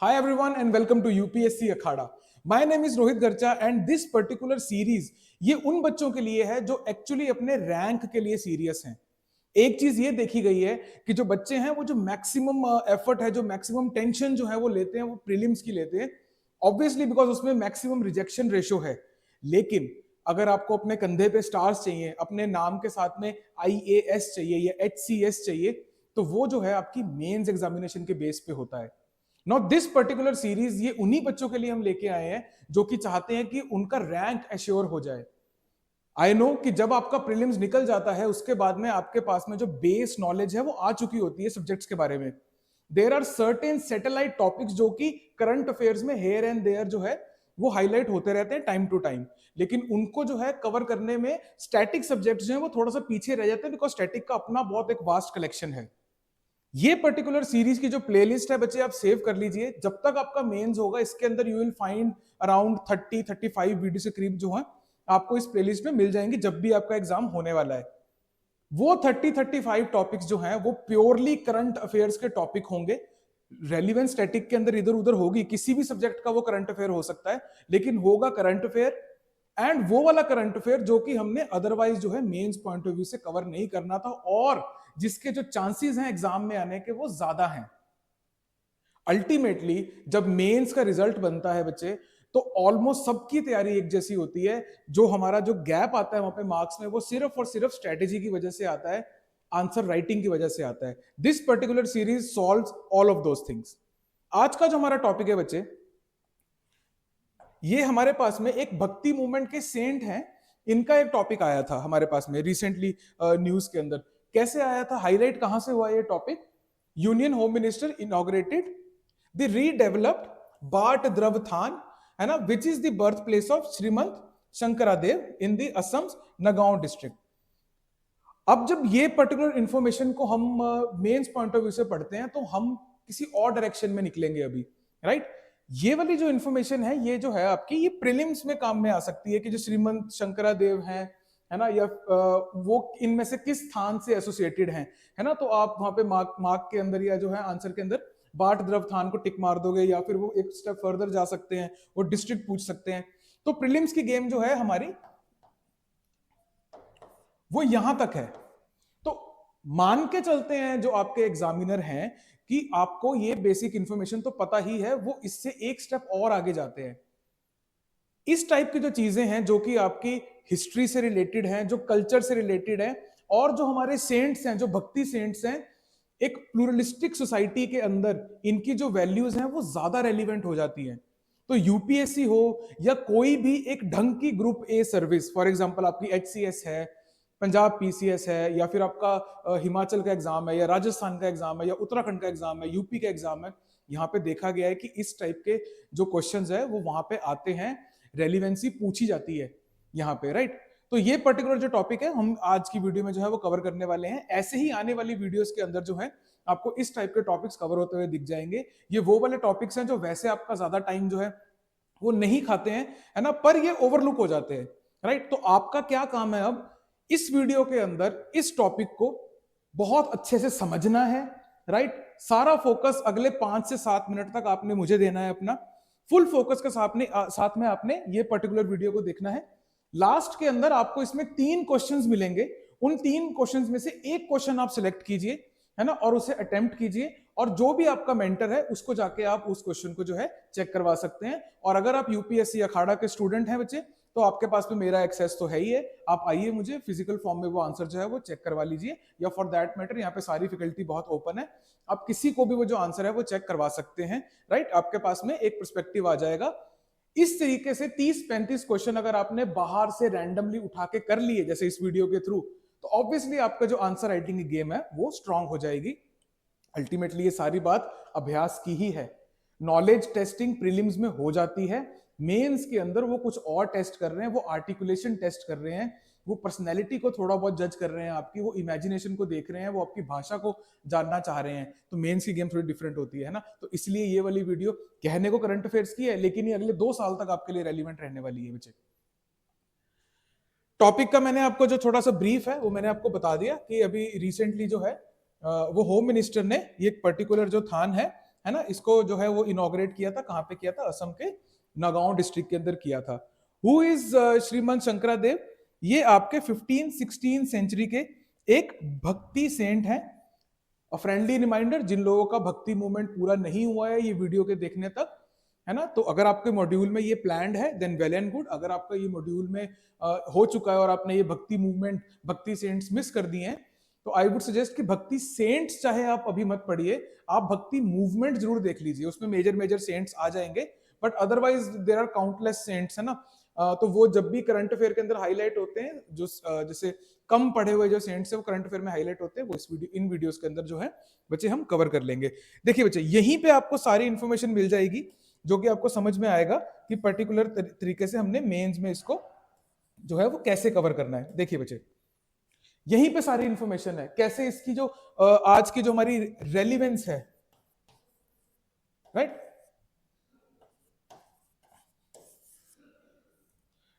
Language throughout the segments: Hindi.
Hi everyone and welcome to UPSC Akhada. My name is Rohit Garcha and this particular series ये उन बच्चों के लिए है जो एक्चुअली अपने रैंक के लिए सीरियस हैं। एक चीज ये देखी गई है कि जो बच्चे हैं वो जो मैक्सिमम एफर्ट है, जो मैक्सिमम टेंशन जो है वो लेते हैं, वो प्रीलिम्स की लेते हैं, ऑब्वियसली बिकॉज उसमें मैक्सिमम रिजेक्शन रेशो है। लेकिन अगर आपको अपने कंधे पे स्टार्स चाहिए, अपने नाम के साथ में IAS चाहिए या HCS चाहिए, तो वो जो है आपकी मेंस एग्जामिनेशन के बेस पे होता है। नाउ दिस पर्टिकुलर सीरीज ये उन्हीं बच्चों के लिए हम लेके आए हैं जो कि चाहते हैं कि उनका रैंक एश्योर हो जाए। आई नो कि जब आपका प्रीलिम्स निकल जाता है उसके बाद में आपके पास में जो बेस नॉलेज है वो आ चुकी होती है सब्जेक्ट्स के बारे में। There are certain satellite topics जो कि करंट अफेयर्स में हेयर एंड देयर जो है वो हाईलाइट होते रहते हैं टाइम टू टाइम, लेकिन उनको जो है कवर करने में स्टैटिक सब्जेक्ट्स जो है वो थोड़ा सा पीछे रह जाते हैं बिकॉज स्टैटिक का अपना बहुत एक वास्ट कलेक्शन है। ये पर्टिकुलर सीरीज की जो प्लेलिस्ट है बच्चे आप सेव कर लीजिए, जब तक आपका मेंस होगा इसके अंदर you will find around 30-35 video से करीब जो है आपको इस प्लेलिस्ट में मिल जाएंगे जब भी आपका एग्जाम होने वाला है। वो 30-35 टॉपिक्स जो हैं वो प्योरली करंट अफेयर्स के टॉपिक होंगे। रेलिवेंस स्टैटिक के अंदर इधर उधर होगी, किसी भी सब्जेक्ट का वो करंट अफेयर हो सकता है, लेकिन होगा करंट अफेयर एंड वो वाला करंट अफेयर जो कि हमने अदरवाइज जो है मेंस पॉइंट ऑफ व्यू से कवर नहीं करना था और जिसके जो चांसेस हैं एग्जाम में आने के वो ज्यादा हैं। अल्टीमेटली जब मेंस का रिजल्ट बनता है बच्चे तो ऑलमोस्ट सबकी तैयारी एक जैसी होती है। जो हमारा जो गैप आता है वहां पे मार्क्स में वो सिर्फ और सिर्फ स्ट्रेटेजी की वजह से आता है, आंसर राइटिंग की वजह से आता है। This particular series solves all of those things. आज का जो हमारा टॉपिक है बच्चे, ये हमारे पास में एक भक्ति मूवमेंट के सेंट हैं, इनका एक टॉपिक आया था हमारे पास में रिसेंटली न्यूज के अंदर। कैसे आया था, हाईलाइट कहां से हुआ ये topic? Union home minister inaugurated the redeveloped Bata Dravathan, है ना, which is the birth place of Srimanta Sankardev in the Assam Nagaon district. अब जब ये पर्टिकुलर इंफॉर्मेशन को हम मेंस पॉइंट ऑफ व्यू से पढ़ते हैं तो हम किसी और डायरेक्शन में निकलेंगे अभी, राइट? ये वाली जो इन्फॉर्मेशन है ये जो है आपकी ये प्रीलिम्स में काम में आ सकती है कि जो श्रीमंत शंकरादेव हैं, है ना, या वो इनमें से किस स्थान से एसोसिएटेड हैं, है ना। तो आप वहां पे मार्क के अंदर या जो है आंसर के अंदर बाट द्रव थान को टिक मार दोगे या फिर वो एक स्टेप फर्दर जा सकते हैं, वो डिस्ट्रिक्ट पूछ सकते हैं। तो प्रीलिम्स की गेम जो है हमारी वो यहां तक है। तो मान के चलते हैं जो आपके एग्जामिनर हैं कि आपको ये बेसिक इंफॉर्मेशन तो पता ही है, वो इससे एक स्टेप और आगे जाते हैं। इस टाइप की जो चीजें हैं जो कि आपकी हिस्ट्री से रिलेटेड हैं, जो कल्चर से रिलेटेड है, और जो हमारे सेंट्स हैं, जो भक्ति सेंट्स हैं, एक प्लूरलिस्टिक सोसाइटी के अंदर इनकी जो वैल्यूज हैं वो ज्यादा रेलिवेंट हो जाती हैं। तो यूपीएससी हो या कोई भी एक ढंग की group a service, for example आपकी HCS है, पंजाब PCS है, या फिर आपका हिमाचल का एग्जाम है, या राजस्थान का एग्जाम है, या उत्तराखंड का एग्जाम है, यूपी का एग्जाम है, यहाँ पे देखा गया है कि इस टाइप के जो क्वेश्चंस है वो वहां पे आते हैं, रेलिवेंसी पूछी जाती है यहाँ पे, राइट? तो ये पर्टिकुलर जो टॉपिक है हम आज की वीडियो में जो है वो कवर करने वाले हैं। ऐसे ही आने वाली वीडियोस के अंदर जो है आपको इस टाइप के टॉपिक्स कवर होते हुए दिख जाएंगे। ये वो वाले टॉपिक्स हैं जो वैसे आपका ज्यादा टाइम जो है वो नहीं खाते हैं, है ना, पर ये ओवरलुक हो जाते हैं, राइट? तो आपका क्या काम है अब इस वीडियो के अंदर इस टॉपिक को बहुत अच्छे से समझना है, राइट? सारा फोकस अगले 5 से 7 मिनट तक आपने मुझे देना है, अपना फुल फोकस के साथ में आपने ये पर्टिकुलर वीडियो को देखना है। लास्ट के अंदर आपको इसमें 3 क्वेश्चंस मिलेंगे, उन 3 क्वेश्चंस में से एक क्वेश्चन आप सिलेक्ट कीजिए, है ना, और उसे अटेम्प्ट कीजिए, और जो भी आपका मेंटर है उसको जाके आप उस क्वेश्चन को जो है चेक करवा सकते हैं। और अगर आप यूपीएससी अखाड़ा के स्टूडेंट हैं बच्चे तो आपके पास में मेरा एक्सेस तो है ही है, आप आइए मुझे फिजिकल फॉर्म में वो आंसर जो है वो चेक करवा लीजिए, या फॉर दैट मैटर यहाँ पे सारी फैकल्टी बहुत ओपन है, आप किसी को भी वो जो आंसर है वो चेक करवा सकते हैं, राइट? आपके पास में एक पर्सपेक्टिव आ जाएगा। इस तरीके से 30-35 क्वेश्चन अगर आपने बाहर से रैंडमली उठा के कर लिए जैसे इस वीडियो के थ्रू, तो ऑब्वियसली आपका जो आंसर राइटिंग की गेम है वो स्ट्रांग हो जाएगी। अल्टीमेटली ये सारी बात अभ्यास की ही है। नॉलेज टेस्टिंग प्रीलिम्स में हो जाती है, मेंस के अंदर वो कुछ और टेस्ट कर रहे हैं, वो आर्टिकुलेशन टेस्ट कर रहे हैं, वो पर्सनैलिटी को थोड़ा बहुत जज कर रहे हैं आपकी, वो इमेजिनेशन को देख रहे हैं, वो आपकी भाषा को जानना चाह रहे हैं। तो मेंस की गेम थोड़ी डिफरेंट होती है ना, तो इसलिए ये वाली वीडियो कहने को करंट अफेयर्स की है, लेकिन ये अगले 2 साल तक आपके लिए रेलिवेंट रहने वाली है बच्चे। टॉपिक का मैंने आपको जो थोड़ा सा ब्रीफ है वो मैंने आपको बता दिया कि अभी रिसेंटली जो है वो होम मिनिस्टर ने ये पर्टिकुलर जो थान है है ना, इसको जो है वो इनॉग्रेट किया था, कहां पे किया था, असम के नागांव डिस्ट्रिक्ट के अंदर किया था। हु इज श्रीमंत शंकरादेव? ये आपके 15-16 सेंचुरी के एक भक्ति सेंट हैं। अ फ्रेंडली रिमाइंडर, जिन लोगों का भक्ति मूवमेंट पूरा नहीं हुआ है ये वीडियो के देखने तक, है ना, तो अगर आपके मॉड्यूल में ये प्लान्ड है देन वेल एंड गुड। अगर आपका ये मॉड्यूल में हो चुका है और आपने ये भक्ति मूवमेंट, भक्ति सेंट्स मिस कर दिए हैं, तो आई वुड सजेस्ट कि भक्ति सेंट्स चाहे आप अभी मत पढ़िए, आप भक्ति मूवमेंट जरूर देख लीजिए, उसमें मेजर मेजर सेंट्स आ जाएंगे। But otherwise there are countless saints, है ना। तो वो जब भी करंट अफेयर के अंदर हाईलाइट होते हैं, जो जैसे कम पढ़े हुए जो सेंट्स है वो करंट अफेयर में हाईलाइट होते हैं, वो इस वीडियो, इन वीडियोस के अंदर जो है बच्चे हम कवर कर लेंगे। देखिए बच्चे, यहीं पे आपको सारी इंफॉर्मेशन मिल जाएगी जो कि आपको समझ में आएगा कि पर्टिकुलर तरीके से हमने मेंस में इसको जो है वो कैसे कवर करना है। देखिए बच्चे, यहीं पे सारी इंफॉर्मेशन है, कैसे इसकी जो आज की जो हमारी रेलिवेंस है, राइट,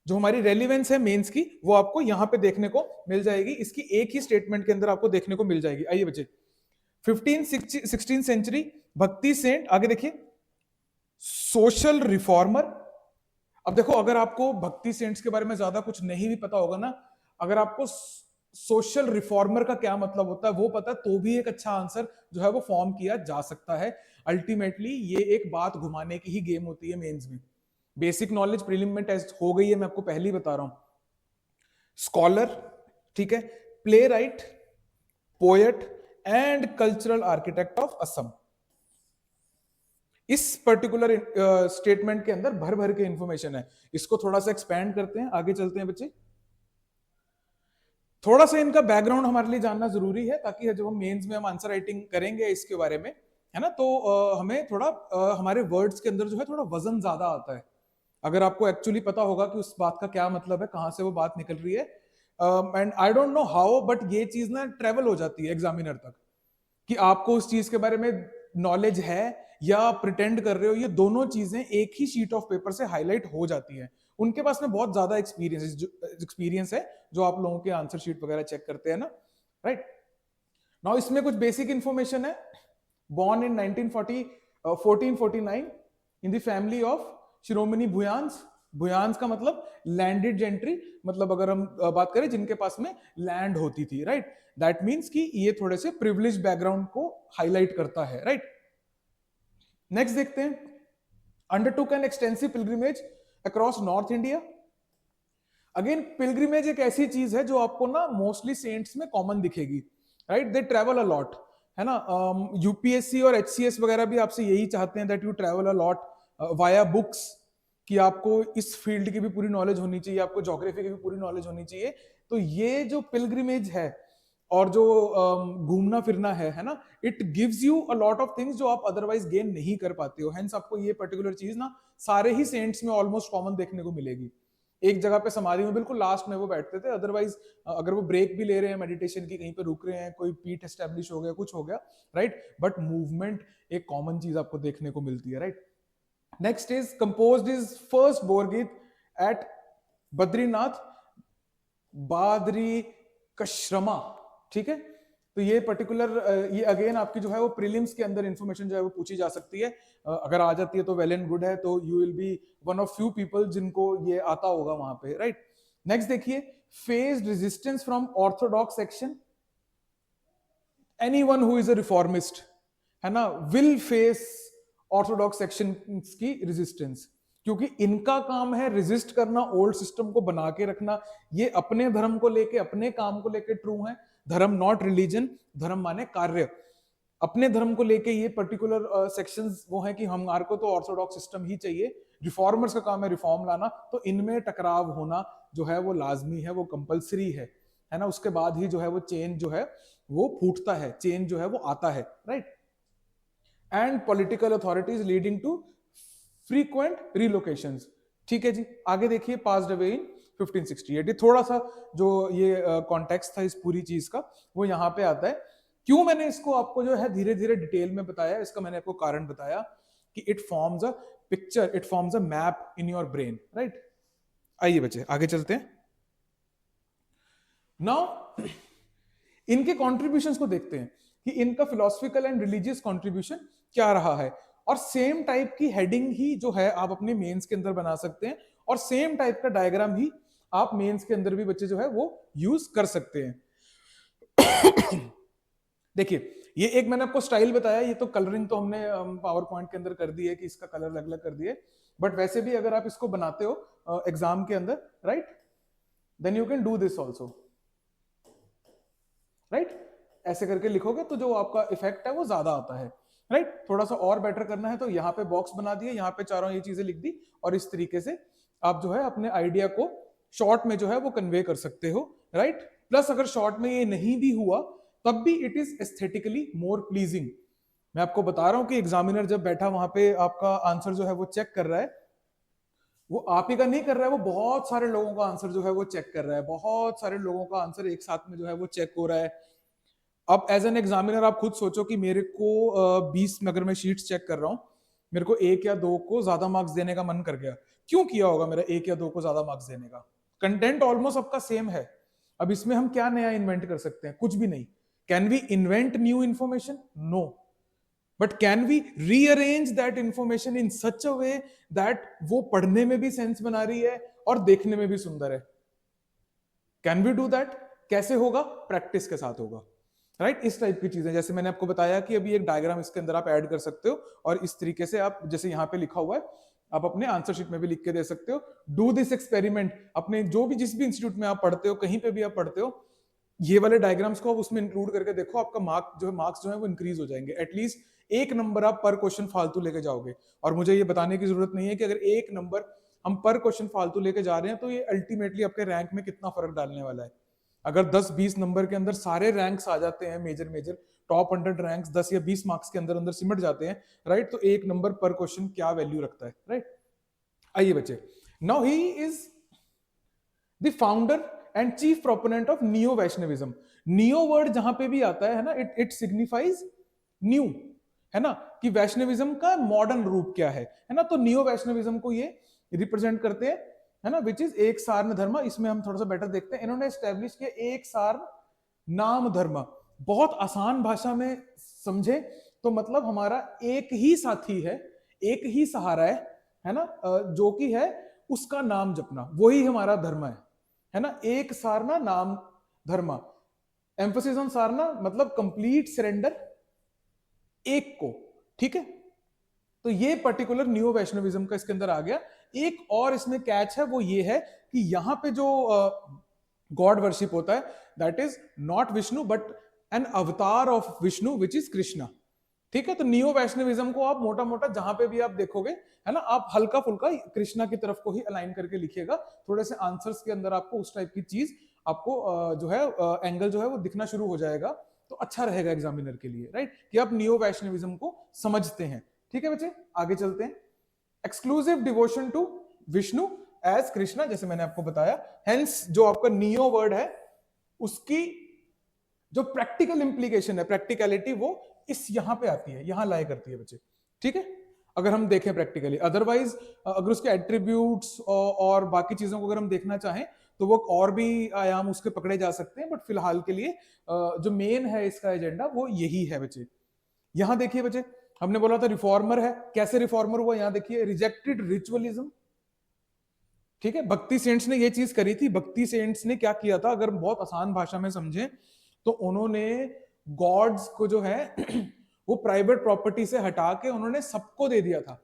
जो हमारी रेलिवेंस है मेंस की, वो आपको यहां पे देखने को मिल जाएगी, इसकी एक ही स्टेटमेंट के अंदर आपको देखने को मिल जाएगी। आइए बच्चे, 15-16 सेंचुरी भक्ति सेंट, आगे देखिए, सोशल रिफॉर्मर। अब देखो, अगर आपको भक्ति सेंट्स के बारे में ज्यादा कुछ नहीं भी पता होगा ना, अगर आपको सोशल रिफॉर्मर का क्या मतलब होता है वो पता, तो भी एक अच्छा आंसर जो है वो फॉर्म किया जा सकता है। अल्टीमेटली ये एक बात घुमाने की ही गेम होती है मेंस में। बेसिक नॉलेज प्रीलिम में टेस्ट हो गई है, मैं आपको पहले ही बता रहा हूं। स्कॉलर, ठीक है, play right, poet and cultural architect of Assam. इस पर्टिकुलर स्टेटमेंट के अंदर भर भर के इंफॉर्मेशन है। इसको थोड़ा सा एक्सपैंड करते हैं, आगे चलते हैं बच्चे। थोड़ा सा इनका बैकग्राउंड हमारे लिए जानना जरूरी है, ताकि जब हम मेंस में हम आंसर राइटिंग करेंगे इसके बारे में, है ना, तो हमें थोड़ा हमारे वर्ड्स के अंदर जो है थोड़ा वजन ज्यादा आता है। अगर आपको एक्चुअली पता होगा कि उस बात का क्या मतलब है, कहां से वो बात निकल रही है, and I don't know how, but ये चीज ना ट्रेवल हो जाती है एग्जामिनर तक, कि आपको उस चीज के बारे में नॉलेज है या प्रिटेंड कर रहे हो, ये दोनों चीजें एक ही शीट ऑफ पेपर से हाईलाइट हो जाती हैं। उनके पास में बहुत ज्यादा एक्सपीरियंस है, जो आप लोगों के आंसर शीट वगैरह चेक करते हैं ना, राइट। नाउ इसमें कुछ बेसिक इंफॉर्मेशन है। born in 1449 in the family of शिरोमणि भुयांस। भुयांस का मतलब लैंडेड जेंट्री, मतलब अगर हम बात करें जिनके पास में लैंड होती थी, राइट, दैट मीन्स कि ये थोड़े से प्रिविलेज बैकग्राउंड को हाईलाइट करता है, राइट। नेक्स्ट देखते हैं, undertook an extensive pilgrimage across north India. Again pilgrimage एक ऐसी चीज है जो आपको ना मोस्टली सेंट्स में कॉमन दिखेगी, right, they travel a lot, है ना। यूपीएससी और एचसीएस वगैरह भी आपसे यही चाहते हैं that you travel a lot via books, कि आपको इस फील्ड की भी पूरी नॉलेज होनी चाहिए, आपको ज्योग्राफी की भी पूरी नॉलेज होनी चाहिए। तो ये जो पिलग्रिमेज है और जो घूमना फिरना है ना, it gives you a lot of things जो आप अदरवाइज गेन नहीं कर पाते हो। हेंस आपको ये पर्टिकुलर चीज ना सारे ही सेंट्स में ऑलमोस्ट कॉमन देखने को मिलेगी। एक जगह पे समाधि में बिल्कुल लास्ट में वो बैठते थे, अदरवाइज अगर वो ब्रेक भी ले रहे हैं मेडिटेशन की, कहीं पे रुक रहे हैं, कोई पीठ एस्टेब्लिश हो गया, कुछ हो गया, राइट, बट मूवमेंट एक कॉमन चीज आपको देखने को मिलती है, right. Next is composed is first Borgeet at Badrinath Badarikashrama, ठीक है। तो ये पर्टिकुलर ये अगेन आपकी जो है वो प्रीलिम्स के अंदर इंफॉर्मेशन जो है वो पूछी जा सकती है। अगर आ जाती है तो वेल एंड गुड है, तो you will be one of few people जिनको ये आता होगा वहां पे, राइट। नेक्स्ट देखिए, faced resistance from Orthodox section. Anyone who is a reformist, है ना, विल फेस ऑर्थोडॉक्स सेक्शन की रेजिस्टेंस, क्योंकि इनका काम है रेजिस्ट करना, ओल्ड सिस्टम को बना के रखना। ये अपने धर्म को लेके, अपने काम को लेके ट्रू है। धर्म नॉट रिलीजन, धर्म माने कार्य। अपने धर्म को लेके ये पर्टिकुलर सेक्शंस वो है कि हमारे को तो ऑर्थोडॉक्स सिस्टम ही चाहिए, रिफॉर्मर्स का काम है रिफॉर्म लाना। तो इनमें टकराव होना जो है वो लाजमी है, वो कंपलसरी है ना। उसके बाद ही जो है वो चेंज जो है वो फूटता है, चेंज जो है वो आता है, right. And political authorities leading to frequent relocations, ठीक है जी। आगे देखिए, पास्ड अवे इन 1568। ये थोड़ा सा जो ये कॉन्टेक्स्ट था इस पूरी चीज का वो यहाँ पे आता है। क्यों मैंने इसको आपको जो है धीरे धीरे डिटेल में बताया, इसका मैंने आपको कारण बताया कि it forms a picture, it forms a map in your brain, right. आइए बच्चे आगे चलते हैं। नाउ इनके कॉन्ट्रीब्यूशंस को देखते हैं कि इनका फिलोसफिकल एंड रिलीजियस कॉन्ट्रीब्यूशन क्या रहा है, और सेम टाइप की हेडिंग ही जो है आप अपने मेंस के अंदर बना सकते हैं, और सेम टाइप का डायग्राम ही आप मेंस के अंदर भी बच्चे जो है वो यूज कर सकते हैं। देखिए, ये एक मैंने आपको स्टाइल बताया, ये तो कलरिंग तो हमने पावर पॉइंट के अंदर कर दी है कि इसका कलर अलग अलग कर दिए, बट वैसे भी अगर आप इसको बनाते हो एग्जाम के अंदर, right, then you can do this also, right, ऐसे करके लिखोगे तो जो आपका इफेक्ट है वो ज्यादा आता है, राइट। थोड़ा सा और बेटर करना है तो यहाँ पे बॉक्स बना दिए, यहाँ पे चारों ये चीजें लिख दी, और इस तरीके से आप जो है अपने आइडिया को शॉर्ट में जो है वो कन्वे कर सकते हो, राइट। प्लस अगर शॉर्ट में ये नहीं भी हुआ तब भी it is aesthetically more pleasing. मैं आपको बता रहा हूं कि एग्जामिनर जब बैठा वहां पे आपका आंसर जो है वो चेक कर रहा है, वो आप ही का नहीं कर रहा है, वो बहुत सारे लोगों का आंसर जो है वो चेक कर रहा है, बहुत सारे लोगों का आंसर एक साथ में जो है वो चेक हो रहा है। अब एज एन एग्जामिनर आप खुद सोचो कि मेरे को 20 में अगर मैं शीट्स चेक कर रहा हूं, मेरे को 1 या 2 को ज्यादा मार्क्स देने का मन कर गया, क्यों किया होगा मेरा 1 या 2 को ज्यादा मार्क्स देने का? कंटेंट ऑलमोस्ट सबका सेम है, अब इसमें हम क्या नया इन्वेंट कर सकते हैं? कुछ भी नहीं। Can we invent new information? No, but can we rearrange that information in such a way that वो पढ़ने में भी सेंस बना रही है और देखने में भी सुंदर है? Can we do that? कैसे होगा? प्रैक्टिस के साथ होगा, राइट। इस टाइप की चीजें, जैसे मैंने आपको बताया कि अभी एक डायग्राम इसके अंदर आप ऐड कर सकते हो, और इस तरीके से आप, जैसे यहाँ पे लिखा हुआ है, आप अपने आंसर शीट में भी लिख के दे सकते हो। डू दिस एक्सपेरिमेंट, अपने जो भी जिस भी इंस्टीट्यूट में आप पढ़ते हो, कहीं पे भी आप पढ़ते हो, ये वाले डायग्राम्स को आप उसमें इंक्लूड करके देखो, आपका मार्क्स जो है वो इंक्रीज हो जाएंगे। एटलीस्ट 1 नंबर आप पर क्वेश्चन फालतू लेके जाओगे, और मुझे ये बताने की जरूरत नहीं है कि अगर 1 नंबर हम पर क्वेश्चन फालतू लेके जा रहे हैं तो ये अल्टीमेटली आपके रैंक में कितना फर्क डालने वाला है। अगर 10-20 नंबर के अंदर सारे रैंक्स आ जाते हैं, मेजर टॉप 100 रैंक्स 10 या 20 मार्क्स के अंदर अंदर सिमट जाते हैं, राइट, तो 1 नंबर पर क्वेश्चन क्या वैल्यू रखता है, राइट। आइए बच्चे, now he is the founder and chief proponent of neo Vaishnavism. Neo word जहां पे भी आता है ना, इट सिग्निफाइज न्यू, है ना, कि वैष्णविज्म का मॉडर्न रूप क्या है ना। तो नियो वैष्णविज्म को ये रिप्रेजेंट करते हैं, है ना, विच इज एक सार्ण धर्म। इसमें हम थोड़ा सा बेटर देखते हैं, इन्होंने एस्टेब्लिश किया एक सार्ण नाम धर्म। बहुत आसान भाषा में समझे तो मतलब हमारा एक ही साथी है, एक ही सहारा है ना, जो कि है उसका नाम जपना, वही हमारा धर्म है ना। एक सारना नाम धर्म, एम्फोसिस ऑन सारना, मतलब कंप्लीट सरेंडर एक को, ठीक है। तो ये पर्टिकुलर न्यू वैष्णविज्म का इसके अंदर आ गया। एक और इसमें कैच है, वो ये है कि यहां पे जो गॉड वर्शिप होता है, that is not Vishnu but an avatar of Vishnu which is Krishna, ठीक है। तो नियो वैष्णविज्म को आप मोटा मोटा जहां पे भी आप देखोगे, है ना, आप हल्का फुल्का कृष्णा की तरफ को ही अलाइन करके लिखिएगा। थोड़े से आंसर्स के अंदर आपको उस टाइप की चीज आपको जो है एंगल जो है वो दिखना शुरू हो जाएगा, तो अच्छा रहेगा एग्जामिनर के लिए, राइट, कि आप नियो वैष्णविज्म को समझते हैं। ठीक है बच्चे, आगे चलते हैं। Exclusive devotion to Vishnu as Krishna, जैसे मैंने आपको बताया, हेंस जो आपका नियो वर्ड है उसकी जो प्रैक्टिकल इंप्लीकेशन है, प्रैक्टिकलिटी, वो इस यहां पे आती है, यहां लाए करती है बच्चे, ठीक है, अगर हम देखें प्रैक्टिकली। अदरवाइज अगर उसके एट्रीब्यूट्स और बाकी चीजों को अगर हम देखना चाहें तो वो और भी आयाम उसके पकड़े जा सकते हैं, बट फिलहाल के लिए जो मेन है इसका एजेंडा वो यही है बच्चे। यहां देखिए बच्चे, हमने बोला था रिफॉर्मर है, कैसे रिफॉर्मर हुआ, यहां देखिए, रिजेक्टेड रिचुअलिज्म, ठीक है। भक्ति सेंट्स ने ये चीज करी थी। भक्ति सेंट्स ने क्या किया था, अगर बहुत आसान भाषा में समझें तो उन्होंने गॉड्स को जो है वो प्राइवेट प्रॉपर्टी से हटा के उन्होंने सबको दे दिया था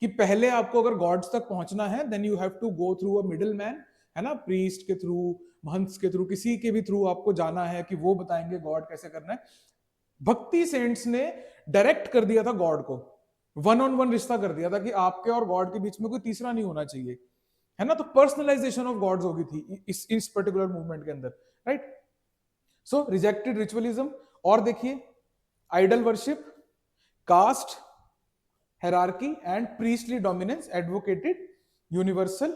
कि पहले आपको अगर गॉड्स तक पहुंचना है then you have to go through a middle man, है ना, प्रीस्ट के थ्रू, महंत के थ्रू, किसी के भी थ्रू आपको जाना है कि वो बताएंगे गॉड कैसे करना है। भक्ति सेंट्स ने डायरेक्ट कर दिया था गॉड को, वन ऑन वन रिश्ता कर दिया था कि आपके और गॉड के बीच में कोई तीसरा नहीं होना चाहिए, है ना। तो पर्सनलाइजेशन ऑफ गॉड्स होगी थी इस पर्टिकुलर मूवमेंट के अंदर, राइट। सो रिजेक्टेड रिचुअलिज्म, और देखिए idol worship, caste hierarchy and priestly dominance, advocated universal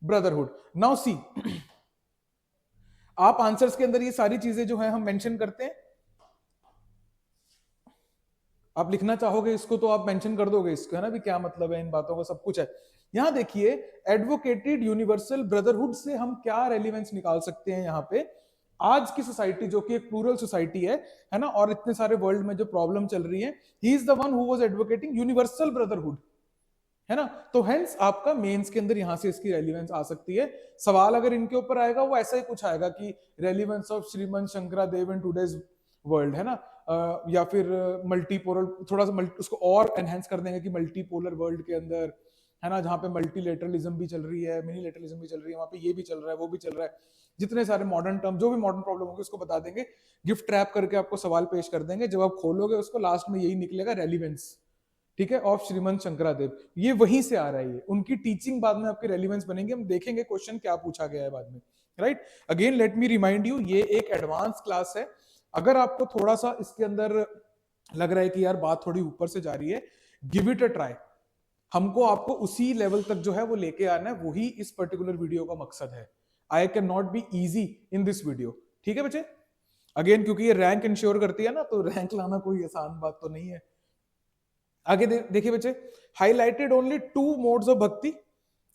brotherhood. Now see, आप आंसर्स के अंदर ये सारी चीजें जो है हम मेंशन करते हैं, आप लिखना चाहोगे इसको तो आप मेंशन कर दोगे इसको, है ना, भी क्या मतलब है इन बातों का, सब कुछ है। यहां देखिए एडवोकेटेड यूनिवर्सल ब्रदरहुड से हम क्या रेलिवेंस निकाल सकते हैं, यहां पे आज की सोसाइटी जो कि एक प्लूरल सोसाइटी है ना, और इतने सारे वर्ल्ड में जो प्रॉब्लम चल रही है, he is the one who was advocating universal brotherhood, है ना। तो हेंस आपका मेंस के अंदर यहां से इसकी रेलिवेंस आ सकती है। सवाल अगर इनके ऊपर आएगा वो ऐसा ही कुछ आएगा कि relevance of Srimanta Sankardev in today's world, है ना, या फिर मल्टीपोलर, थोड़ा सा उसको और एनहेंस कर देंगे कि मल्टीपोलर वर्ल्ड के अंदर, है ना, जहां पे मल्टीलेटरलिज्म भी चल रही है, मिनीलेटरलिज्म भी चल रही है, वहां पे ये भी चल रहा है, वो भी चल रहा है, जितने सारे मॉडर्न टर्म, जो भी मॉडर्न प्रॉब्लम होगी उसको बता देंगे, गिफ्ट ट्रैप करके आपको सवाल पेश कर देंगे, जब आप खोलोगे उसको लास्ट में यही निकलेगा, रेलिवेंस, ठीक है, ऑफ श्रीमंत शंकरादेव। ये वहीं से आ रहा है, ये उनकी टीचिंग बाद में आपकी रेलिवेंस बनेंगे। हम देखेंगे क्वेश्चन क्या पूछा गया है बाद में, right. Again let me remind you, ये एक एडवांस क्लास है। अगर आपको थोड़ा सा इसके अंदर लग रहा है कि यार बात थोड़ी ऊपर से जा रही है, गिव इट अ ट्राई। हमको आपको उसी लेवल तक जो है वो लेके आना है, वही इस पर्टिकुलर वीडियो का मकसद है। I can not be easy in this video, ठीक है बच्चे। अगेन क्योंकि ये रैंक इंश्योर करती है ना, तो रैंक लाना कोई आसान बात तो नहीं है। आगे देखिए बच्चे, हाईलाइटेड ओनली 2 मोड्स ऑफ भक्ति।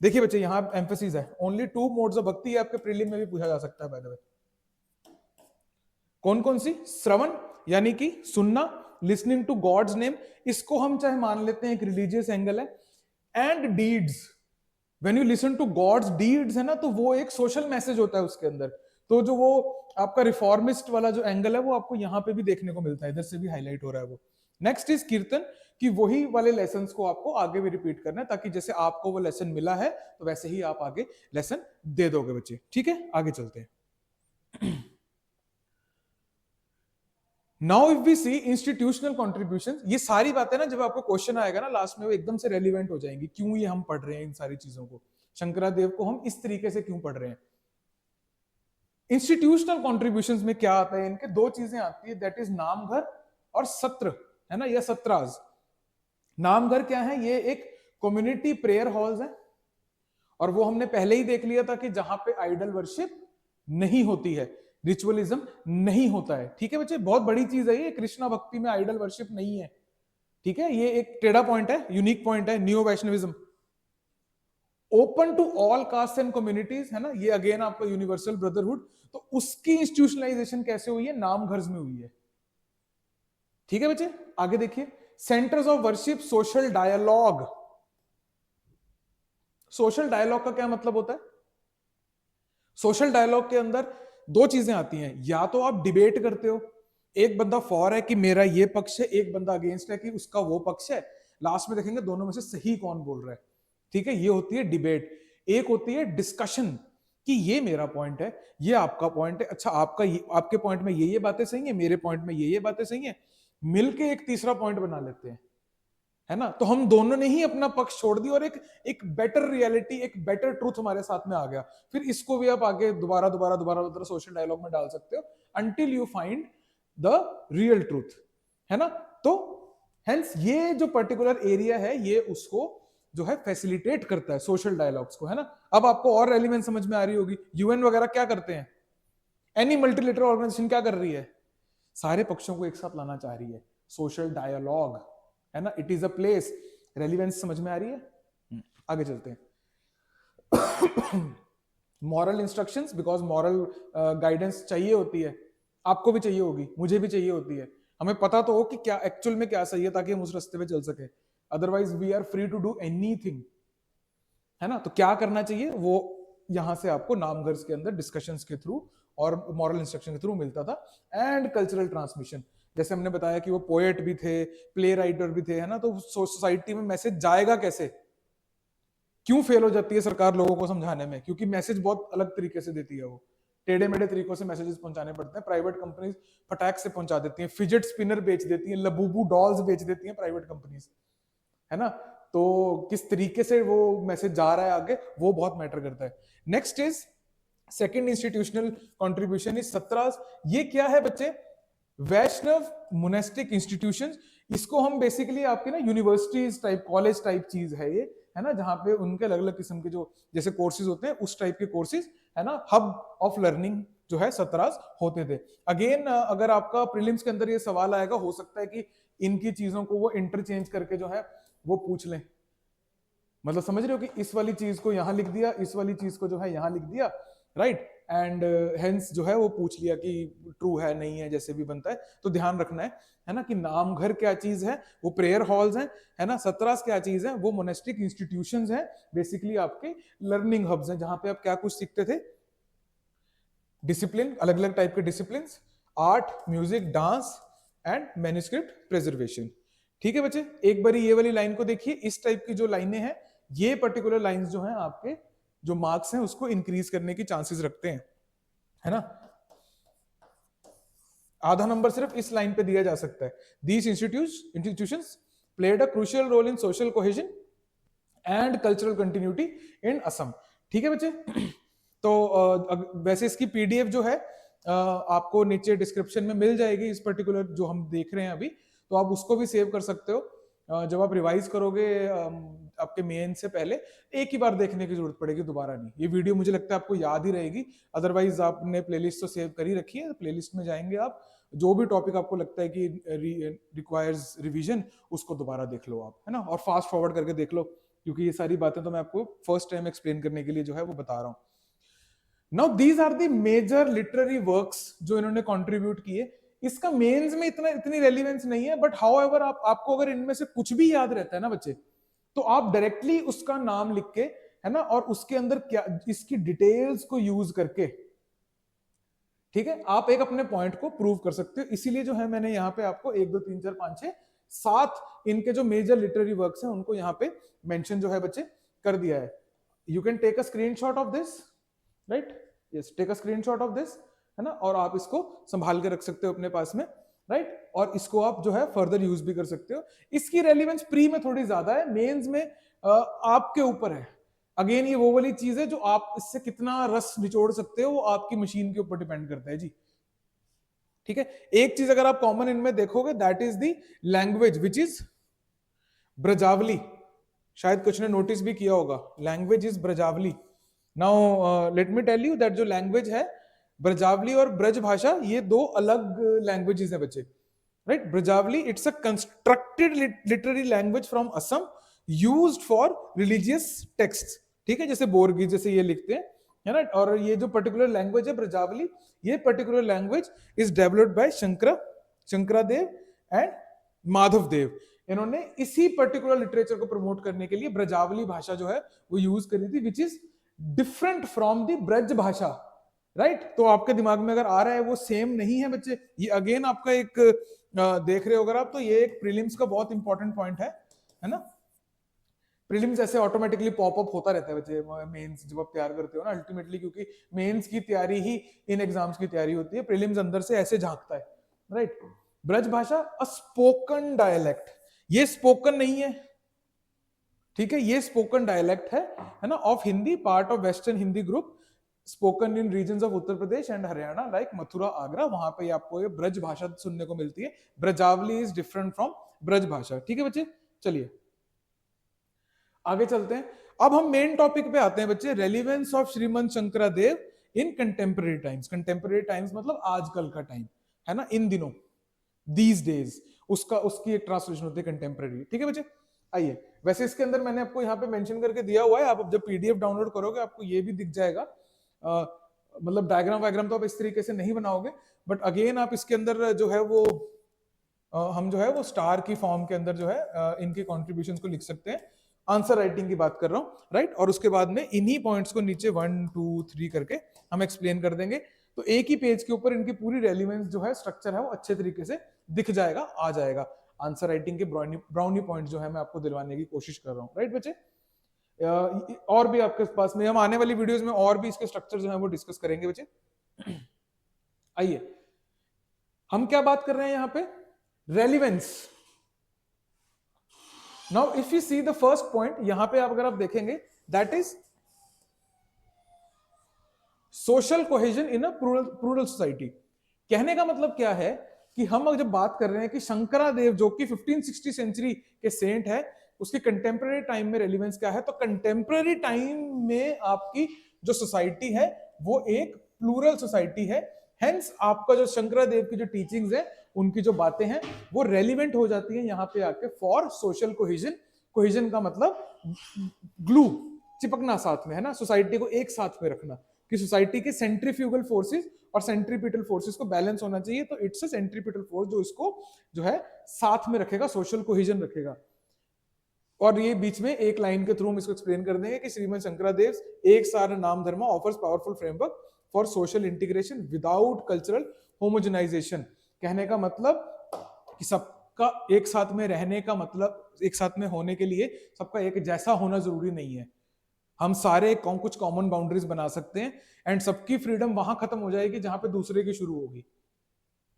देखिए बच्चे यहां एम्फेसिस है, ओनली 2 मोड्स ऑफ भक्ति। आपके प्रीलिम में भी पूछा जा सकता है बाय द वे। कौन कौन सी? श्रवण यानी कि सुनना, लिसनिंग टू गॉड्स नेम, इसको हम चाहे मान लेते हैं एक रिलीजियस एंगल है, and deeds, when you listen to God's deeds, है ना, तो वो एक सोशल मैसेज होता है उसके अंदर। तो जो वो आपका रिफॉर्मिस्ट वाला जो एंगल है वो आपको यहां पे भी देखने को मिलता है, इधर से भी हाईलाइट हो रहा है वो। नेक्स्ट इज कीर्तन, कि वही वाले लेसन को आपको आगे भी रिपीट करना है, ताकि जैसे आपको वो लेसन मिला है तो वैसे ही आप आगे लेसन दे दोगे बच्चे, ठीक है। आगे चलते हैं। Now if we see institutional contribution, ये सारी बातें ना जब आपको क्वेश्चन आएगा ना लास्ट में, वो एकदम से रेलिवेंट हो जाएंगी। क्यों ये हम पढ़ रहे हैं इन सारी चीजों को, शंकरादेव को हम इस तरीके से क्यों पढ़ रहे हैं। इंस्टीट्यूशनल कॉन्ट्रीब्यूशंस में क्या आता है, इनके 2 चीजें आती है, दैट इज नामघर और सत्र, है ना, या सत्राज। नामघर क्या है? ये एक कम्युनिटी प्रेयर हॉल्स है, और वो हमने पहले ही देख लिया था कि जहां पे आइडल वर्शिप नहीं होती है, रिचुअलिज्म नहीं होता है, ठीक है बच्चे। बहुत बड़ी चीज है ये, कृष्णा भक्ति में आइडल वर्शिप नहीं है, ठीक है। ये एक टेढ़ा पॉइंट है, यूनिक पॉइंट है। New Vaishnavism open to all caste and communities, है ना, ये अगेन आपका यूनिवर्सल ब्रदरहुड। तो उसकी इंस्टीट्यूशनलाइजेशन कैसे हुई है? नामघर में हुई है, ठीक है बच्चे। आगे देखिए, centres of worship, social dialogue. Social dialogue का क्या मतलब होता है? सोशल डायलॉग के अंदर 2 चीजें आती हैं, या तो आप डिबेट करते हो, एक बंदा फॉर है कि मेरा ये पक्ष है, एक बंदा अगेंस्ट है कि उसका वो पक्ष है, लास्ट में देखेंगे दोनों में से सही कौन बोल रहा है, ठीक है। ये होती है डिबेट। एक होती है डिस्कशन, कि ये मेरा पॉइंट है, ये आपका पॉइंट है, अच्छा आपके पॉइंट में ये बातें सही है, मेरे पॉइंट में ये बातें सही है, मिलके एक तीसरा पॉइंट बना लेते हैं, है ना। तो हम दोनों ने ही अपना पक्ष छोड़ दिया और एक बेटर रियलिटी, एक बेटर ट्रूथ हमारे साथ में आ गया। फिर इसको भी आप आगे दोबारा सोशल डायलॉग में डाल सकते हो, until you find the real truth, है ना। तो हेंस ये जो पर्टिकुलर एरिया है, ये उसको जो है फैसिलिटेट करता है, सोशल डायलॉग्स को, है ना। अब आपको और एलिमेंट समझ में आ रही होगी। यूएन वगैरह क्या करते हैं, एनी मल्टीलेटरल ऑर्गेनाइजेशन क्या कर रही है? सारे पक्षों को एक साथ लाना चाह रही है, सोशल डायलॉग, है ना। It is a place. Relevance समझ में आ रही है? आगे चलते हैं। Moral instructions, because moral guidance चाहिए होती है, आपको भी चाहिए होगी, मुझे भी चाहिए होती है। हमें पता तो हो कि क्या एक्चुअल में क्या सही है, ताकि हम उस रास्ते पे चल सके। Otherwise we are free to do anything, है ना। तो क्या करना चाहिए वो यहां से आपको नामघर के अंदर डिस्कशंस के थ्रू और मॉरल इंस्ट्रक्शन के थ्रू मिलता था। एंड कल्चरल ट्रांसमिशन, जैसे हमने बताया कि वो पोएट भी थे, प्ले राइटर भी थे, है ना। तो सोसाइटी में मैसेज जाएगा कैसे? क्यों फेल हो जाती है सरकार लोगों को समझाने में? क्योंकि मैसेज बहुत अलग तरीके से देती है, वो टेढ़े मेढ़े तरीकों से मैसेजेस पहुंचाने पड़ते हैं। प्राइवेट कंपनीज फटाक से पहुंचा देती हैं, फिजेट स्पिनर बेच देती हैं, लबूबू डॉल्स बेच देती हैं प्राइवेट कंपनीज, है ना। तो किस तरीके से वो मैसेज जा रहा है आगे, वो बहुत मैटर करता है। Next is second institutional contribution is satras. ये क्या है बच्चे? वैष्णव मोनेस्टिक इंस्टीट्यूशंस। इसको हम बेसिकली आपके ना यूनिवर्सिटीज टाइप, कॉलेज टाइप चीज है ये, है ना, जहां पे उनके अलग अलग किस्म के जो जैसे कोर्सेज होते हैं उस टाइप के कोर्सेज, है ना, हब ऑफ लर्निंग जो है सत्रास होते थे। अगेन अगर आपका प्रीलिम्स के अंदर ये सवाल आएगा, हो सकता है कि इनकी चीजों को वो इंटरचेंज करके जो है वो पूछ लें। मतलब समझ रहे हो कि इस वाली चीज को यहां लिख दिया, इस वाली चीज को जो है यहां लिख दिया, राइट। एंड हेंस जो है वो पूछ लिया कि ट्रू है नहीं है, जैसे भी बनता है। तो ध्यान रखना है ना, कि नाम घर क्या चीज है, वो प्रेयर हॉल्स हैं, है ना। सत्रास क्या चीज है, वो मोनेस्टिक इंस्टीट्यूशंस हैं, बेसिकली आपके लर्निंग हब्स हैं, जहां पे आप क्या कुछ सीखते थे, डिसिप्लिन, अलग अलग टाइप के discipline, art, music, dance and manuscript preservation. ठीक है बच्चे, एक बारी ये वाली लाइन को देखिए। इस टाइप की जो लाइनें हैं, ये पर्टिकुलर लाइंस जो हैं आपके जो मार्क्स हैं उसको इंक्रीज करने की चांसेस रखते हैं, है ना। आधा नंबर सिर्फ इस लाइन पे दिया जा सकता है। These institutions played a crucial role in social cohesion and cultural continuity in Assam. ठीक है बच्चे। तो वैसे इसकी पीडीएफ जो है आपको नीचे डिस्क्रिप्शन में मिल जाएगी, इस पर्टिकुलर जो हम देख रहे हैं अभी, तो आप उसको भी सेव कर सकते हो। जब आप रिवाइज करोगे आपके मेन से पहले, एक ही बार देखने की जरूरत पड़ेगी, दोबारा नहीं। ये वीडियो मुझे लगता है आपको याद ही रहेगी, अदरवाइज आपने प्लेलिस्ट तो सेव कर ही रखी है, प्लेलिस्ट में जाएंगे आप, जो भी टॉपिक आपको लगता है कि रिक्वायर्स रिवीजन, उसको दोबारा देख लो आप, है ना, और फास्ट फॉरवर्ड करके देख लो, क्योंकि ये सारी बातें तो मैं आपको फर्स्ट टाइम एक्सप्लेन करने के लिए जो है वो बता रहा हूँ। Now these are the major literary works जो इन्होंने कंट्रीब्यूट किए। इसका मेंस में इतनी रेलिवेंस नहीं है, बट हाउएवर आपको अगर इनमें से कुछ भी याद रहता है ना बच्चे, तो आप डायरेक्टली उसका नाम लिख के, है ना, और उसके अंदर क्या इसकी डिटेल्स को यूज करके, ठीक है, आप एक अपने पॉइंट को प्रूव कर सकते हो। इसीलिए जो है मैंने यहाँ पे आपको 1 2 3 4 5 6 7 इनके जो मेजर लिटरेरी वर्क्स हैं उनको यहाँ पे मेंशन जो है बच्चे कर दिया है। You can take a screenshot of this, right, yes, take a screenshot of this, है ना, और आप इसको संभाल के रख सकते हो अपने पास में, राइट, और इसको आप जो है फर्दर यूज भी कर सकते हो। इसकी रेलिवेंस प्री में थोड़ी ज्यादा है, मेंस में आपके ऊपर है। अगेन ये वो वाली चीज है जो आप इससे कितना रस निचोड़ सकते हो, वो आपकी मशीन के ऊपर डिपेंड करता है जी। ठीक है, एक चीज अगर आप कॉमन इनमें देखोगे, that is the language which is Brajavali. शायद कुछ ने नोटिस भी किया होगा, language is Brajavali. Now let me tell you that जो लैंग्वेज है ब्रजावली और ब्रज भाषा, ये दो अलग लैंग्वेजेस है बच्चे, right. Brajavali it's a constructed literary language from Assam used for religious text. ठीक है, जैसे बोरगी जैसे ये लिखते हैं, है ना। और ये जो पर्टिकुलर लैंग्वेज है ब्रजावली, ये particular language is developed by Sankardev and Madhav Dev. इन्होंने इसी पर्टिकुलर लिटरेचर को प्रमोट करने के लिए ब्रजावली भाषा जो है वो यूज करी थी, which is different from the Braj भाषा, राइट। तो आपके दिमाग में अगर आ रहा है वो सेम नहीं है बच्चे, ये अगेन आपका एक देख रहे हो अगर आप, तो ये एक प्रीलिम्स का बहुत इंपॉर्टेंट पॉइंट है ना। प्रीलिम्स ऐसे ऑटोमेटिकली पॉपअप होता रहता है बच्चे, मेंस जब आप तैयार करते हो ना अल्टीमेटली, क्योंकि मेंस की तैयारी ही इन एग्जाम्स की तैयारी होती है, प्रीलिम्स अंदर से ऐसे झांकता है, right. Braj Bhasha a spoken dialect, ये स्पोकन नहीं है, ठीक है, ये स्पोकन डायलेक्ट है ना, of Hindi, part of western Hindi group, spoken in regions of Uttar Pradesh and Haryana like Mathura, Agra, वहां पे आपको ये ब्रज भाषा सुनने को मिलती है। Brajavali is different from Braj भाषा। ठीक है बच्चे, चलिए आगे चलते हैं। अब हम मेन टॉपिक पे आते हैं बच्चे, relevance of Srimanta Sankardev in contemporary times. Contemporary times मतलब आजकल का टाइम, है ना, इन दिनों, दीज डेज, उसकी एक ट्रांसलेशन होती है कंटेम्पररी। ठीक है बच्चे, आइए। वैसे इसके अंदर मैंने आपको यहाँ पे मेंशन करके दिया हुआ है, आप जब पीडीएफ डाउनलोड करोगे आपको ये भी दिख जाएगा, मतलब डायग्राम वायग्राम तो आप इस तरीके से नहीं बनाओगे, बट अगेन आप इसके अंदर जो है वो हम जो है वो स्टार की फॉर्म के अंदर जो है इनके कॉन्ट्रीब्यूशन को लिख सकते हैं। आंसर राइटिंग की बात कर रहा हूँ, राइट, और उसके बाद में इन्हीं पॉइंट्स को नीचे 1 2 3 करके हम एक्सप्लेन कर देंगे, तो एक ही पेज के ऊपर इनकी पूरी रेलिवेंस जो है, स्ट्रक्चर है, वो अच्छे तरीके से दिख जाएगा, आ जाएगा। आंसर राइटिंग के ब्राउनी पॉइंट जो है मैं आपको दिलवाने की कोशिश कर रहा हूँ, राइट बच्चे। और भी आपके पास में हम आने वाली वीडियोस में और भी इसके स्ट्रक्चर जो है वो डिस्कस करेंगे बच्चे। आइए, हम क्या बात कर रहे हैं यहाँ पे, relevance. Now if you see the first point, यहां पे अगर आप देखेंगे, that is social cohesion in a plural society. कहने का मतलब क्या है कि हम जब बात कर रहे हैं कि शंकरादेव जो कि 1560 सेंचुरी के सेंट है, उसकी कंटेम्पररी टाइम में रेलिवेंस क्या है, तो कंटेम्पररी टाइम में आपकी जो सोसाइटी है वो एक प्लूरल सोसाइटी है। हेंस आपका जो शंकरादेव की जो टीचिंग्स है, उनकी जो बातें हैं वो रेलिवेंट हो जाती है यहाँ पे आके फॉर सोशल कोहेजन। कोहेजन का मतलब ग्लू, चिपकना साथ में, है ना, सोसाइटी को एक साथ में रखना। कि सोसाइटी के सेंट्रीफ्यूगल फोर्सेस और सेंट्रीपिटल फोर्सेस को बैलेंस होना चाहिए, तो इट्स अ सेंट्रीपिटल फोर्स जो इसको जो है साथ में रखेगा, सोशल कोहेजन रखेगा। और ये बीच में एक लाइन के थ्रू हम इसको एक्सप्लेन कर देंगे कि श्रीमद शंकरादेव एक Sar Naam Dharma offers powerful framework for social integration without cultural homogenisation. कहने का मतलब कि सबका एक साथ में रहने का मतलब, एक साथ में होने के लिए सबका एक जैसा होना जरूरी नहीं है। हम सारे कुछ कॉमन बाउंड्रीज बना सकते हैं एंड सबकी फ्रीडम वहां खत्म हो जाएगी जहां पे दूसरे की शुरू होगी।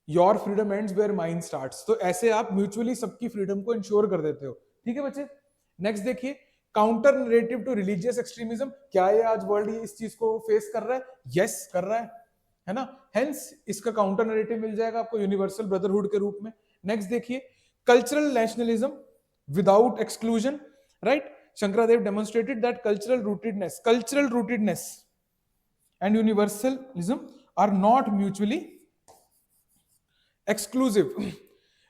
Your freedom ends where mine starts. तो ऐसे आप म्यूचुअली सबकी फ्रीडम को इंश्योर कर देते हो। ठीक है बच्चे, नेक्स्ट देखिए, counter narrative to religious extremism. क्या ये आज वर्ल्ड इस चीज को फेस कर रहा है? यस कर रहा है ना। हेंस इसका काउंटर नरेटिव मिल जाएगा आपको यूनिवर्सल ब्रदरहुड के रूप में। नेक्स्ट देखिए, cultural nationalism without exclusion, right. Shankaradev demonstrated that cultural rootedness and universalism are not mutually exclusive.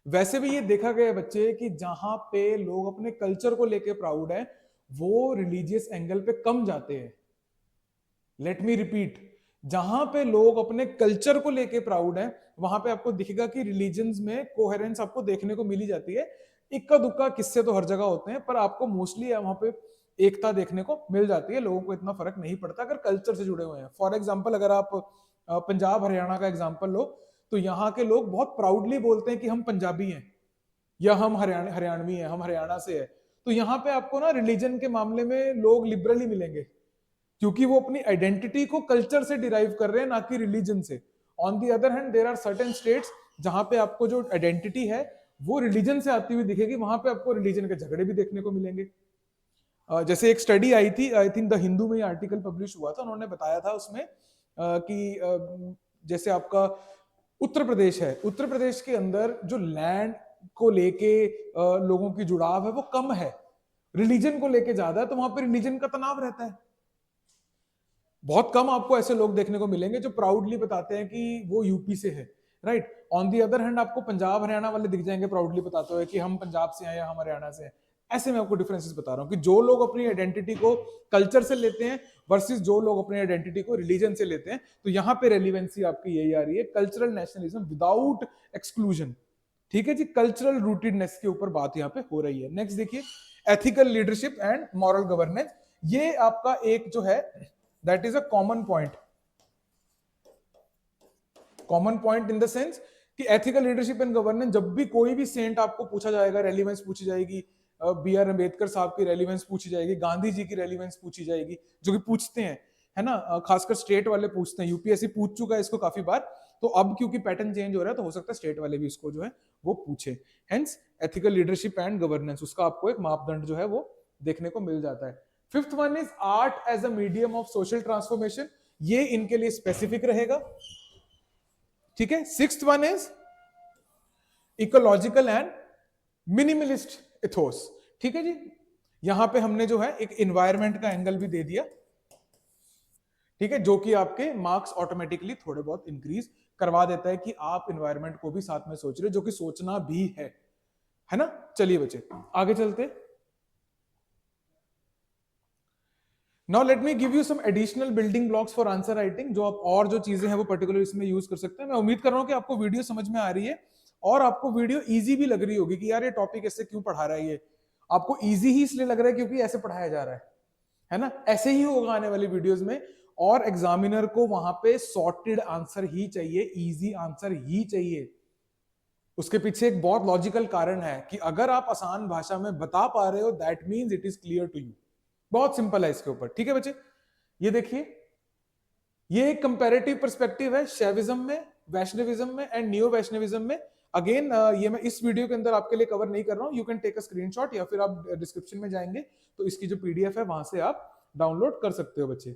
वैसे भी ये देखा गया बच्चे कि जहां पे लोग अपने कल्चर को लेके प्राउड है वो रिलीजियस एंगल पे कम जाते हैं। लेट मी रिपीट, जहां पे लोग अपने कल्चर को लेके प्राउड है वहां पे आपको दिखेगा कि रिलीजन्स में कोहेरेंस आपको देखने को मिली जाती है। इक्का दुक्का किस्से तो हर जगह होते हैं, पर आपको मोस्टली वहां पे एकता देखने को मिल जाती है। लोगों को इतना फर्क नहीं पड़ता अगर कल्चर से जुड़े हुए हैं। फॉर एग्जाम्पल, अगर आप पंजाब हरियाणा का एग्जाम्पल लो तो यहाँ के लोग बहुत प्राउडली बोलते हैं कि हम पंजाबी हैं या हम हरियाणवी हैं, हम हरियाणा से है। तो यहाँ पे आपको ना रिलीजन के मामले में लोग लिबरली मिलेंगे क्योंकि वो अपनी आइडेंटिटी को कल्चर से डिराइव कर रहे हैं, ना कि रिलीजन से। On the other hand there are certain states जहां पे आपको जो आइडेंटिटी है वो रिलीजन से आती हुई दिखेगी, वहां पे आपको रिलीजन के झगड़े भी देखने को मिलेंगे। जैसे एक स्टडी आई थी, आई थिंक द हिंदू में आर्टिकल पब्लिश हुआ था, उन्होंने बताया था उसमें कि जैसे आपका उत्तर प्रदेश है, उत्तर प्रदेश के अंदर जो लैंड को लेके लोगों की जुड़ाव है वो कम है, रिलीजन को लेके ज्यादा है, तो वहां पे रिलीजन का तनाव रहता है। बहुत कम आपको ऐसे लोग देखने को मिलेंगे जो प्राउडली बताते हैं कि वो यूपी से है, right. On the other hand आपको पंजाब हरियाणा वाले दिख जाएंगे प्राउडली बताते हुए कि हम पंजाब से हैं या हम हरियाणा से हैं। ऐसे मैं आपको डिफरेंसेस बता रहा हूं कि जो लोग अपनी आइडेंटिटी को कल्चर से लेते हैं वर्सेस जो लोग अपनी आइडेंटिटी को रिलीजन से लेते हैं। तो यहाँ पे रेलिवेंसी आपकी यही आ रही है, कल्चरल नेशनलिज्म विदाउट एक्सक्लूजन। ठीक है जी, कल्चरल रूटेडनेस के ऊपर बात यहाँ पे हो रही है। नेक्स्ट देखिए, ethical leadership and moral governance. ये आपका एक जो है that is a common point in the sense कि एथिकल लीडरशिप एंड गवर्नेंस, जब भी कोई भी सेंट आपको पूछा जाएगा, रेलिवेंस पूछी जाएगी, बी आर अम्बेडकर साहब की रेलिवेंस पूछी जाएगी, गांधी जी की रेलिवेंस पूछी जाएगी, जो कि पूछते हैं, है ना, खासकर स्टेट वाले पूछते हैं। यूपीएससी पूछ चुका है इसको काफी बार, तो अब क्योंकि पैटर्न चेंज हो रहा है तो हो सकता है स्टेट वाले भी इसको जो है वो पूछे। Hence ethical leadership and governance, उसका आपको एक मापदंड जो है वो देखने को मिल जाता है। Fifth one is art as a medium of social transformation, ये इनके लिए स्पेसिफिक रहेगा। ठीक है, sixth one is ecological and minimalist ethos. ठीक है जी, यहां पे हमने जो है एक एनवायरमेंट का एंगल भी दे दिया, ठीक है, जो कि आपके मार्क्स ऑटोमेटिकली थोड़े बहुत इंक्रीज करवा देता है कि आप एनवायरमेंट को भी साथ में सोच रहे हो, जो कि सोचना भी है ना। चलिए बच्चे आगे चलते। Now let me give you some additional building blocks for answer writing, जो आप और जो चीजें हैं वो पर्टिकुलर इसमें यूज कर सकते हैं। मैं उम्मीद कर रहा हूं कि आपको वीडियो समझ में आ रही है और आपको वीडियो इजी भी लग रही होगी कि यार ये टॉपिक ऐसे क्यों पढ़ा रहा है। ये आपको इजी ही इसलिए लग रहा है क्योंकि ऐसे पढ़ाया जा रहा है ना। ऐसे ही होगा आने वाली वीडियोस में, और एग्जामिनर को वहां पे सॉर्टेड आंसर ही चाहिए, इजी आंसर ही चाहिए। उसके पीछे एक बहुत लॉजिकल कारण है कि अगर आप आसान भाषा में बता पा रहे हो that means it is clear to you. बहुत सिंपल है इसके ऊपर। ठीक है बच्चे, ये देखिए, ये एक कंपैरेटिव पर्सपेक्टिव है शैविज्म में, वैष्णविज्म में एंड नियो वैष्णविज्म में। अगेन ये मैं इस वीडियो के अंदर आपके लिए कवर नहीं कर रहा हूं, you can take a screenshot या फिर आप डिस्क्रिप्शन में जाएंगे तो इसकी जो पीडीएफ है वहां से आप डाउनलोड कर सकते हो बच्चे।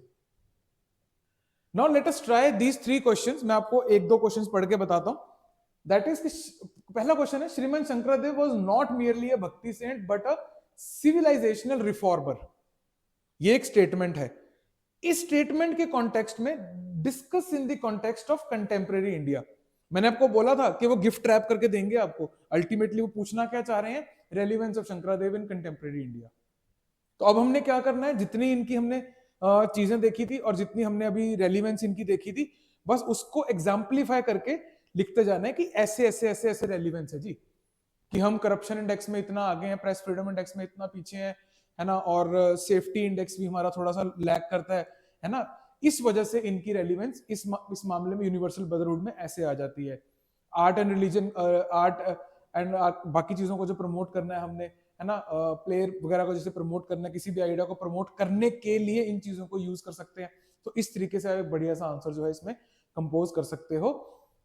Now let us try these 3 questions. मैं आपको एक दो क्वेश्चंस पढ़ के बताता हूं। दैट इज, पहला क्वेश्चन है, Srimanta Sankardev was not merely a bhakti saint but a civilisational reformer. ये एक स्टेटमेंट है। इस स्टेटमेंट के कॉन्टेक्स्ट में discuss in the context of contemporary India. मैंने आपको बोला था कि वो गिफ्ट रैप करके देंगे आपको, अल्टीमेटली वो पूछना क्या चाह रहे हैं, relevance of Shankardev in contemporary India. तो अब हमने क्या करना है, जितनी इनकी हमने चीजें देखी थी और जितनी हमने अभी रेलिवेंस इनकी देखी थी, बस उसको एग्जाम्पलीफाई करके लिखते जाना है कि ऐसे ऐसे ऐसे ऐसे रेलिवेंस है जी, कि हम करप्शन इंडेक्स में इतना आगे हैं, प्रेस फ्रीडम इंडेक्स में इतना पीछे हैं, है ना, और सेफ्टी इंडेक्स भी हमारा थोड़ा सा लैग करता है ना। इस वजह से इनकी रेलिवेंस इस मामले में यूनिवर्सल ब्रदरहुड में ऐसे आ जाती है। Art and religion, art and बाकी चीजों को जो प्रमोट करना है हमने, है ना, प्लेयर वगैरह को जैसे प्रमोट करना है, किसी भी आइडिया को प्रमोट करने के लिए इन चीजों को यूज कर सकते हैं। तो इस तरीके से एक बढ़िया सा आंसर जो है इसमें कंपोज कर सकते हो।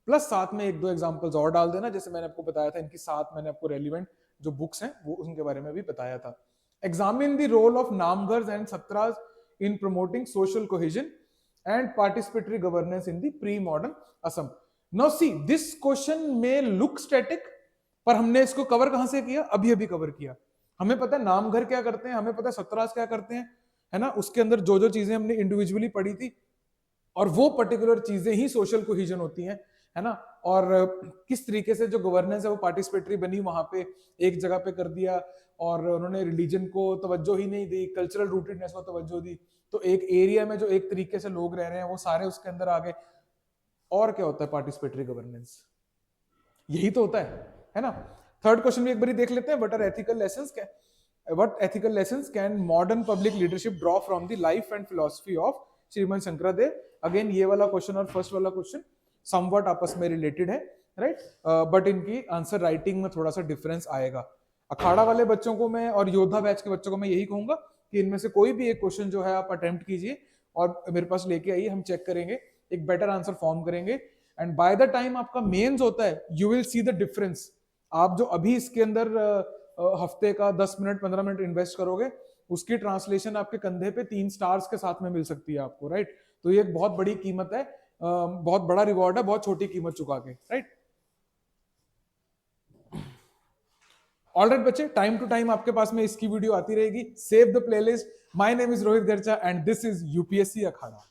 प्लस साथ में एक दो एग्जांपल्स और डाल देना, जैसे मैंने आपको बताया था इनकी साथ मैंने आपको रेलिवेंट जो बुक्स हैं वो उनके बारे में भी बताया था। Examine the role of namghars and sattras in promoting social cohesion and participatory governance in the pre modern Assam. Now see this question में लुक स्टैटिक, पर हमने इसको कवर कहां से किया, अभी अभी कवर किया। हमें पता है नामघर क्या करते हैं, हमें पता है सत्रास क्या करते हैं, है ना, उसके अंदर जो जो चीजें हमने इंडिविजुअली पढ़ी थी, और वो पर्टिकुलर चीजें ही सोशल कोहिजन होती हैं, है ना। और किस तरीके से जो गवर्नेंस है वो पार्टिसिपेटरी बनी, वहां पे एक जगह पे कर दिया, और उन्होंने रिलीजन को तवज्जो ही नहीं दी, कल्चरल रूटेडनेस को तवज्जो दी, तो एक एरिया में जो एक तरीके से लोग रह रहे हैं वो सारे उसके अंदर आ गए। और क्या होता है पार्टिसिपेटरी गवर्नेंस, यही तो होता है ना। थर्ड क्वेश्चन भी एक बार देख लेते हैं। What ethical lessons can modern public leadership draw from the life and philosophy of Srimanta Sankardev. Again ये वाला क्वेश्चन और फर्स्ट वाला क्वेश्चन समवट आपस में रिलेटेड है, राइट, बट इनकी आंसर राइटिंग में थोड़ा सा डिफरेंस आएगा। अखाड़ा वाले बच्चों को मैं और योद्धा बैच के बच्चों को मैं यही कहूंगा कि इनमें से कोई भी एक क्वेश्चन जो है आप अटेम्प्ट कीजिए और मेरे पास लेके आइए, हम चेक करेंगे, एक बेटर आंसर फॉर्म करेंगे, एंड बाय द टाइम आपका मेंस होता है you will see the difference. आप जो अभी इसके अंदर हफ्ते का 10 मिनट 15 मिनट इन्वेस्ट करोगे, उसकी ट्रांसलेशन आपके कंधे पे 3 स्टार्स के साथ में मिल सकती है आपको, राइट। तो ये एक बहुत बड़ी कीमत है, बहुत बड़ा रिवॉर्ड है, बहुत छोटी कीमत चुका के, राइट। ऑलराइट बच्चे, टाइम टू टाइम आपके पास में इसकी वीडियो आती रहेगी। Save the playlist. My name is Rohit गर्चा and this is UPSC Akhara.